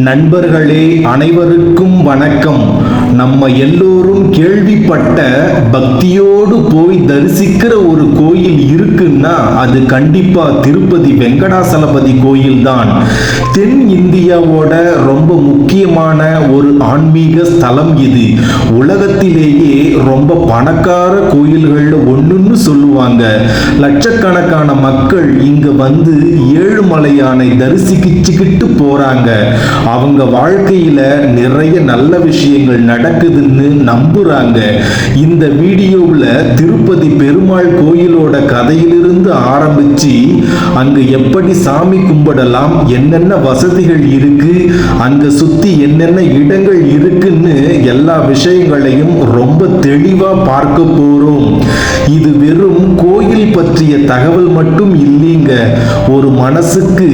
நண்பர்களே, அனைவருக்கும் வணக்கம். நம்ம எல்லோரும் கேள்விப்பட்ட பக்தியோடு போய் தரிசிக்கிற ஒரு கோயில் இருக்குன்னா அது கண்டிப்பா திருப்பதி வெங்கடாசலபதி கோயில் தான். தென் இந்தியாவோட ரொம்ப முக்கியமான ஒரு ஆன்மீக ஸ்தலம் இது. உலகத்திலேயே ரொம்ப பணக்கார கோயில்கள் ஒண்ணுன்னு சொல்லுவாங்க. லட்சக்கணக்கான மக்கள் இங்க வந்து ஏழுமலையானை தரிசிக்கிட்டு போறாங்க. அவங்க வாழ்க்கையில நிறைய நல்ல விஷயங்கள் நடக்குதுன்னு நம்புறாங்க. இந்த வீடியோவில் திருப்பதி பெருமாள் கோயிலோட கதையிலிருந்து ஆரம்பிச்சு அங்க எப்படி சாமி கும்பிடலாம், என்னென்ன வசதிகள் இருக்கு, அங்க சுத்தி என்னென்ன இடங்கள் இருக்குன்னு எல்லா விஷயங்களையும் ரொம்ப தெளிவா பார்க்க போறோம். இது வெறும் கோயில் பற்றிய தகவல் மட்டும் இல்லைங்க, ஒரு மனசுக்கு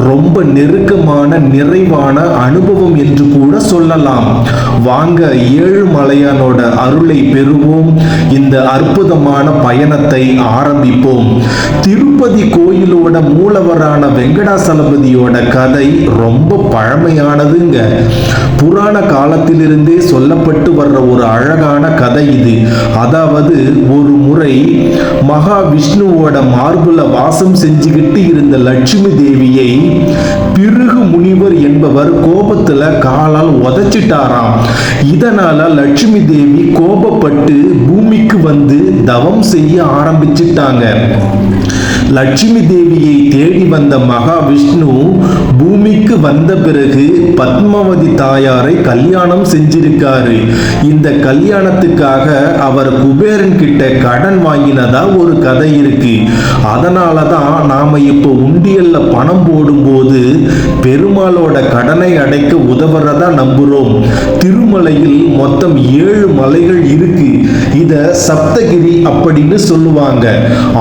ரொம்ப நெருக்கமான நிறைவான அனுபவம் என்று கூட சொல்லலாம். வாங்க ஏழுமலையானோட அருளை பெறுவோம். இந்த அற்புதமான பயணத்தை ஆரம்பிப்போம். திருப்பதி கோயிலோட மூலவரான வெங்கடாசலபதியோட கதை ரொம்ப பழமையானதுங்க. புராண காலத்திலிருந்தே சொல்லப்பட்டு வர்ற ஒரு அழகான கதை இது. அதாவது ஒரு முறை மகாவிஷ்ணுவோட மார்புல வாசம் செஞ்சுக்கிட்டு இருந்த லட்சுமி தேவியை பிருகு முனிவர் என்பவர் கோபத்துல காலால் உதைச்சிட்டாராம். இதனால லட்சுமி தேவி கோபப்பட்டு பூமிக்கு வந்து தவம் செய்ய ஆரம்பிச்சிட்டாங்க. லட்சுமி தேவியை தேடி வந்த மகாவிஷ்ணு பூமிக்கு வந்த பிறகு பத்மாவதி தாயாரை கல்யாணம் செஞ்சிருக்காரு. இந்த கல்யாணத்துக்காக அவர் குபேரன் கிட்ட கடன் வாங்கினதா ஒரு கதை இருக்கு. அதனாலதான் நாம இப்போ உண்டியல்ல பணம் போடும்போது பெருமாளோட கடனை அடைக்க உதவுறதா நம்புறோம். திருமலையில் மொத்தம் 7 மலைகள் இருக்கு. இத சப்தகிரி அப்படின்னு சொல்லுவாங்க.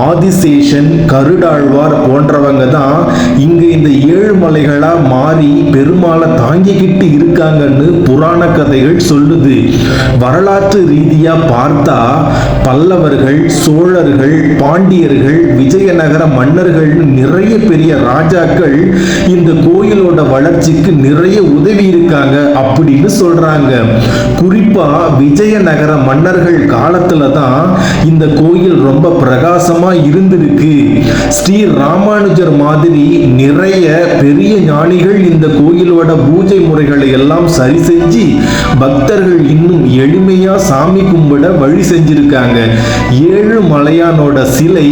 ஆதிசேஷன், கருடாழ்வார் போன்றவங்க தான் இங்க இந்த 7 மலைகளா மாறி பெருமாளை தாங்கிக்கிட்டு இருக்காங்கன்னு புராண கதைகள் சொல்லுது. வரலாற்று ரீதியா பார்த்தா பல்லவர்கள், சோழர்கள், பாண்டியர்கள், விஜயநகர மன்னர்கள், நிறைய பெரிய ராஜாக்கள் இந்த கோயிலோட வளர்ச்சிக்கு நிறைய உதவி இருக்காங்க அப்படின்னு சொல்றாங்க. குறிப்பா விஜயநகர மன்னர்கள் காலத்துல தான் இந்த கோயில் ரொம்ப பிரகாசமா இருந்திருக்கு. ஸ்ரீ ராமானுஜர் மாதிரி நிறைய பெரிய ஞானிகள் இந்த கோயிலோட பூஜை முறைகளை எல்லாம் சரி செஞ்சு பக்தர்கள் இன்னும் எளிமையா சாமி கும்பிட வழி செஞ்சிருக்காங்க. ஏழுமலையானோட சிலை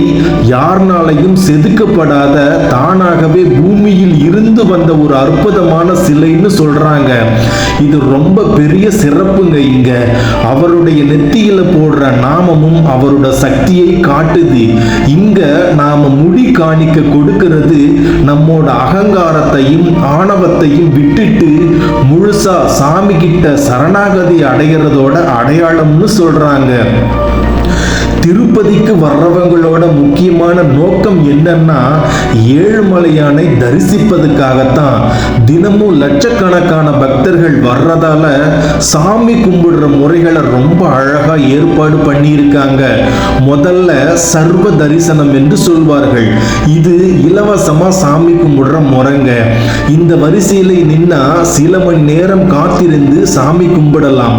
யாருனாலையும் செதுக்கப்படாத தானாகவே பூமியில் இருந்து வந்த ஒரு அற்புதமான சிலைன்னு சொல்றாங்க. இது ரொம்ப பெரிய சிறப்புங்க. இங்க அவருடைய நெத்தியில போடுற நாமமும் அவரோட சக்தியை காட்டுது. இங்க நாம முடி காணிக்க கொடுக்கிறது நம்மோட அகங்காரத்தையும் ஆணவத்தையும் விட்டுட்டு முழுசா சாமி கிட்ட சரணாகதி அடைகிறதோட அடையாளம்னு சொல்றாங்க. திருப்பதிக்கு வர்றவங்களோட முக்கியமான நோக்கம் என்னன்னா ஏழுமலையானை தரிசிப்பதுக்காகத்தான். தினமும் லட்சக்கணக்கான பக்தர்கள் வர்றதால சாமி கும்பிடுற முறைகளை ரொம்ப அழகா ஏற்பாடு பண்ணியிருக்காங்க. முதல்ல சர்வ தரிசனம் என்று சொல்வார்கள். இது இலவசமா சாமி கும்பிடுற முறைங்க. இந்த வரிசையில நின்னா சில மணி நேரம் காத்திருந்து சாமி கும்பிடலாம்.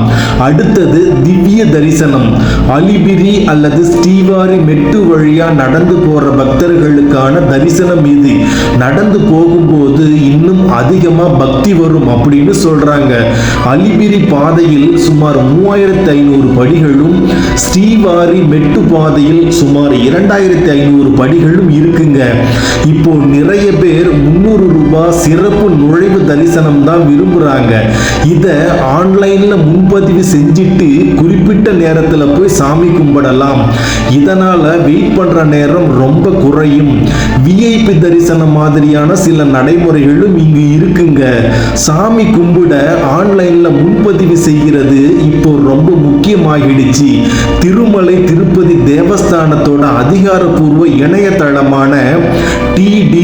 அடுத்தது திவ்ய தரிசனம். அலிபிரி அல்லது ஸ்ரீவாரி மெட்டு வழியா நடந்து போற பக்தர்களுக்கான தரிசனம் இது. நடந்து போகும்போது இன்னும் அதிகமா பக்தி வரும் அப்படின்னு சொல்றாங்க. அலிபிரி பாதையில் சுமார் 3500 படிகளும் ஸ்ரீவாரி மெட்டு பாதையில் சுமார் 2500 படிகளும் இருக்குங்க. இப்போ நிறைய பேர் 300 ரூபாய் சிறப்பு நுழைவு தரிசனம் தான் விரும்புறாங்க. இத ஆன்லைன்ல முன்பதிவு செஞ்சிட்டு குறிப்பிட்ட நேரத்துல போய் சாமி கும்பிடலாம். இதனால வெயிட் பண்ற நேரம் ரொம்ப குறையும். விஐபி தரிசனம் மாதிரியான சில நடைமுறைகளும் இங்கு இருக்குங்க. சாமி கும்பிட ஆன்லைன்ல முன்பதிவு செய்கிறது இப்போ ரொம்ப முக்கியமாகிடுச்சு. திருமலை திருப்பதி தேவஸ்தானத்தோட அதிகாரப்பூர்வ இணையதளமான TDD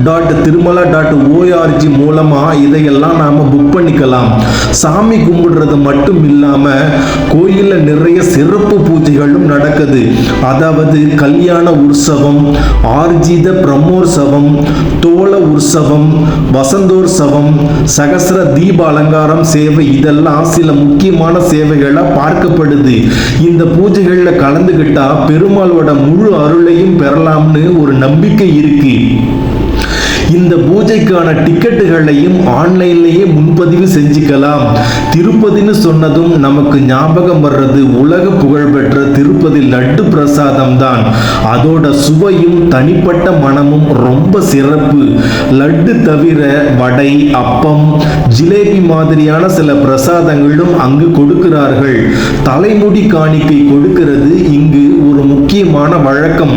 www.tirumala.org மூலமா இதையெல்லாம் நாம புக் பண்ணிக்கலாம். சாமி கும்பிடுறது மட்டும் இல்லாம கோயில்ல நிறைய சிறப்பு பூஜைகளும் நடக்குது. அதாவது கல்யாண உற்சவம், ஆர்ஜித பிரம்மோற்சவம், தோள உற்சவம், வசந்தோற்சவம், சகஸ்ர தீப அலங்காரம் சேவை, இதெல்லாம் சில முக்கியமான சேவைகளா பார்க்கப்படுது. இந்த பூஜைகள்ல கலந்துகிட்டா பெருமாளோட முழு அருளையும் பெறலாம்னு ஒரு நம்பிக்கை இருக்கு. இந்த பூஜைக்கான டிக்கெட்டுகளையும் ஆன்லைன்லயே முன்பதிவு செஞ்சுக்கலாம். திருப்பதின்னு சொன்னதும் நமக்கு ஞாபகம் வர்றது உலக புகழ்பெற்ற திருப்பதி லட்டு பிரசாதம் தான். அதோட சுவையும் தனிப்பட்ட மனமும் ரொம்ப சிறப்பு. லட்டு தவிர வடை, அப்பம், ஜிலேபி மாதிரியான சில பிரசாதங்களும் அங்கு கொடுக்கிறார்கள். தலைமுடி காணிக்கை கொடுக்கிறது இங்கு ஒரு முக்கியமான வழக்கம்.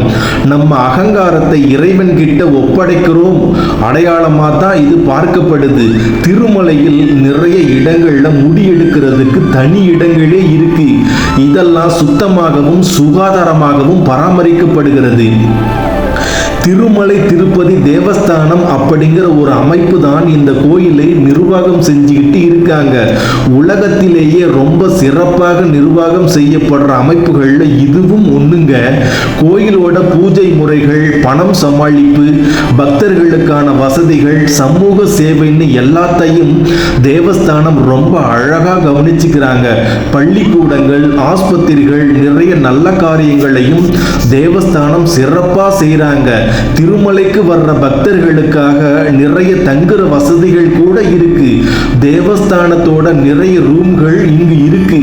நம்ம அகங்காரத்தை இறைவன் கிட்ட ஒப்படைக்கிறோம் அடையாளமா தான் இது பார்க்கப்படுது. திருமலையில் நிறைய இடங்கள்ல முடி எடுக்கிறதுக்கு தனி இடங்களே இருக்கு. இதெல்லாம் சுத்தமாகவும் சுகாதாரமாகவும் பராமரிக்கப்படுகிறது. திருமலை திருப்பதி தேவஸ்தானம் அப்படிங்கிற ஒரு அமைப்பு தான் இந்த கோயிலை நிர்வாகம் செஞ்சுக்கிட்டு இருக்காங்க. உலகத்திலேயே ரொம்ப சிறப்பாக நிர்வாகம் செய்யப்படுற அமைப்புகள்ல இதுவும் ஒண்ணுங்க. கோயிலோட பூஜை முறைகள், பணம் சமாளிப்பு, பக்தர்களுக்கான வசதிகள், சமூக சேவைன்னு எல்லாத்தையும் தேவஸ்தானம் ரொம்ப அழகா கவனிச்சுக்கிறாங்க. பள்ளிக்கூடங்கள், ஆஸ்பத்திரிகள், நிறைய நல்ல காரியங்களையும் தேவஸ்தானம் சிறப்பா செய்றாங்க. திருமலைக்கு வர்ற பக்தர்களுக்காக நிறைய தங்குற வசதிகள் கூட இருக்கு. தேவஸ்தானத்தோட நிறைய ரூம்கள் இங்கு இருக்கு.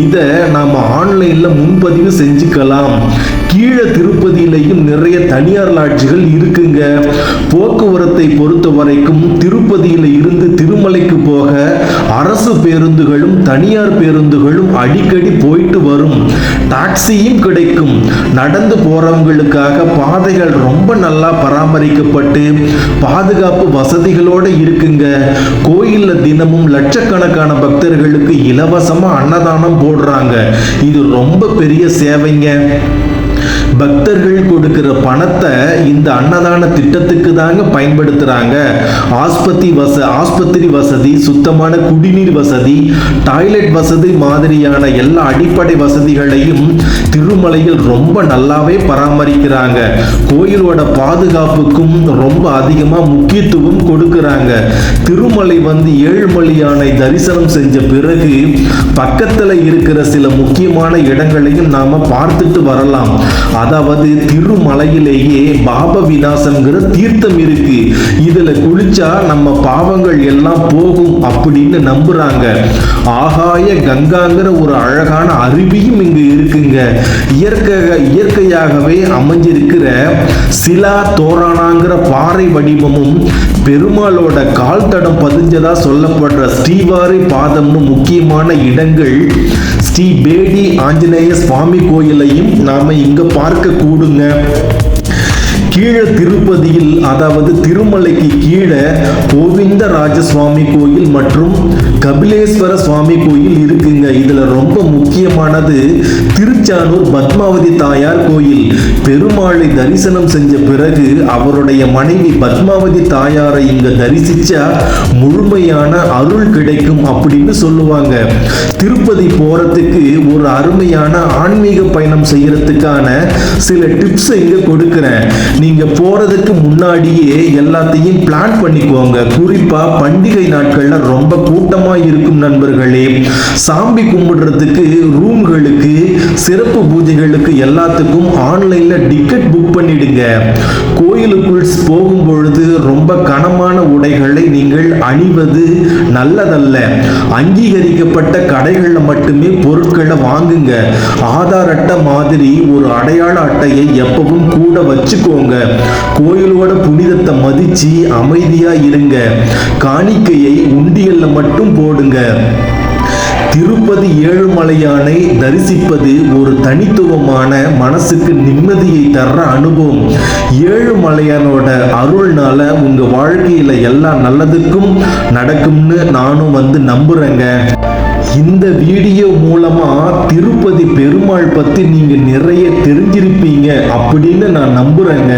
இத நாம ஆன்லைன்ல முன்பதிவு செஞ்சுக்கலாம். கீழே திருப்பதியிலையும் நிறைய தனியார் லாட்ஜுகள் இருக்குங்க. போக்குவரத்தை பொறுத்த வரைக்கும் திருப்பதியில இருந்து திருமலைக்கு போக அரசு பேருந்துகளும் தனியார் பேருந்துகளும் அடிக்கடி போயிட்டு வரும். டாக்ஸியும் கிடைக்கும். நடந்து போறவங்களுக்காக பாதைகள் ரொம்ப நல்லா பராமரிக்கப்பட்டு பாதுகாப்பு வசதிகளோட இருக்குங்க. கோயில்ல தினமும் லட்சக்கணக்கான பக்தர்களுக்கு இலவசமா அன்னதானம் போடுறாங்க. இது ரொம்ப பெரிய சேவைங்க. பக்தர்கள் கொடுக்கிற பணத்தை இந்த அன்னதான திட்டத்துக்கு தாங்க பயன்படுத்துறாங்க. ஆஸ்பத்திரி வசதி, சுத்தமான குடிநீர் வசதி, டாய்லெட் வசதி மாதிரியான எல்லா அடிப்படை வசதிகளையும் திருமலையில் ரொம்ப நல்லாவே பராமரிக்கிறாங்க. கோயிலோட பாதுகாப்புக்கும் ரொம்ப அதிகமா முக்கியத்துவம் கொடுக்கிறாங்க. திருமலை வந்து ஏழுமலையானை தரிசனம் செஞ்ச பிறகு பக்கத்துல இருக்கிற சில முக்கியமான இடங்களையும் நாம பார்த்துட்டு வரலாம். அதாவது திருமலையிலேயே பாப விநாசம்ங்கிற தீர்த்தம் இருக்கு. இதுல குளிச்சா நம்ம பாவங்கள் எல்லாம் போகும் அப்படின்னு நம்புறாங்க. ஆகாய கங்காங்கிற ஒரு அழகான அருவியும் இங்கு இருக்குங்க. இயற்கையாகவே அமைஞ்சிருக்கிற சிலா தோரானாங்கிற பாறை வடிவமும் பெருமாளோட கால் தடம் பதிஞ்சதா சொல்லப்படுற ஸ்ரீவாரி பாதம்னு முக்கியமான இடங்கள் ஸ்ரீ பேடி ஆஞ்சநேய சுவாமி கோயிலையும் நாம இங்க பார்க்க கூடுங்க. கீழே திருப்பதியில், அதாவது திருமலைக்கு கீழே கோவிந்தராஜ சுவாமி கோயில் மற்றும் கபிலேஸ்வர சுவாமி கோயில் இருக்குங்க. இதுல ரொம்ப முக்கியமானது திருச்சானூர் பத்மாவதி தாயார் கோயில். பெருமாளை தரிசனம் செஞ்ச பிறகு அவருடைய மனைவி பத்மாவதி தாயாரை இங்க தரிசிச்சா முழுமையான அருள் கிடைக்கும் அப்படின்னு சொல்லுவாங்க. திருப்பதி போறதுக்கு ஒரு அருமையான ஆன்மீக பயணம் செய்யறதுக்கான சில டிப்ஸ் இங்க கொடுக்கிறேன். நீங்க போறதுக்கு முன்னாடியே எல்லாத்தையும் பிளான் பண்ணிக்கோங்க. குறிப்பா பண்டிகை நாட்கள்ல ரொம்ப கூட்டமா இருக்கும் நண்பர்களே. சாமி கும்பிடுறதுக்கு, ரூம்களுக்கு, சிறப்பு பூஜைகளுக்கு எல்லாத்துக்கும் ஆன்லைன்ல டிக்கெட் புக் பண்ணிடுங்க. கோயிலுக்குள் போகும் பொழுது ரொம்ப கனமான உடைகளை நீங்கள் அணிவது நல்லதல்ல. அங்கீகரிக்கப்பட்ட கடைகள்ல மட்டுமே பொருட்களை வாங்குங்க. ஆதார் அட்டை மாதிரி ஒரு அடையாள அட்டையை எப்பவும் கூட வச்சுக்கோங்க. கோயிலோட புனிதத்தை மதிச்சு அமைதியா இருங்க. காணிக்கையை உண்டியல்ல மட்டும் போடுங்க. திருப்பதி ஏழுமலையானை தரிசிப்பது ஒரு தனித்துவமான மனசுக்கு நிம்மதியை தர்ற அனுபவம். ஏழுமலையானோட அருள்னால உங்க வாழ்க்கையில எல்லா நல்லதுக்கும் நடக்கும்னு நானும் நம்புறேங்க. இந்த வீடியோ மூலமா திருப்பதி பெருமாள் பெருமாள் பத்தி நீங்க நிறைய தெரிஞ்சிருப்பீங்க அப்படின்னு நான் நம்புறேங்க.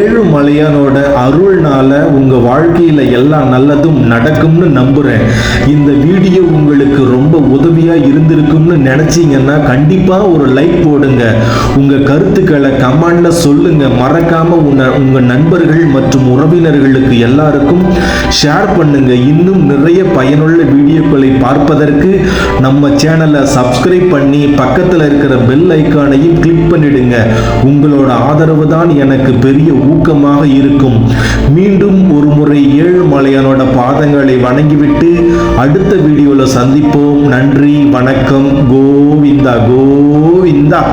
ஏழுமலையானோட அருள்னால உங்க வாழ்க்கையில எல்லாம் நல்லதும் நடக்கும்னு நம்புறேன். இந்த வீடியோ உங்களுக்கு ரொம்ப உதவியா இருந்திருக்கும்னு நினைச்சீங்கன்னா கண்டிப்பா ஒரு லைக் போடுங்க. உங்க கருத்துக்களை கமெண்ட்ல சொல்லுங்க. மறக்காம உங்க நண்பர்கள் மற்றும் உறவினர்களுக்கு எல்லாருக்கும் ஷேர் பண்ணுங்க. இன்னும் நிறைய பயனுள்ள வீடியோக்களை பார்ப்பதற்கு நம்ம சேனலை சப்ஸ்கிரைப் பண்ணி பக்கத்தில் இருக்கிற பெல் ஐக்கானையும் கிளிக் பண்ணிடுங்க. உங்களோட ஆதரவு தான் எனக்கு பெரிய ஊக்கமாக இருக்கும். மீண்டும் ஒரு முறை ஏழுமலையானோட பாதங்களை வணங்கிவிட்டு அடுத்த வீடியோல சந்திப்போம். நன்றி, வணக்கம். கோவிந்தா கோவிந்தா.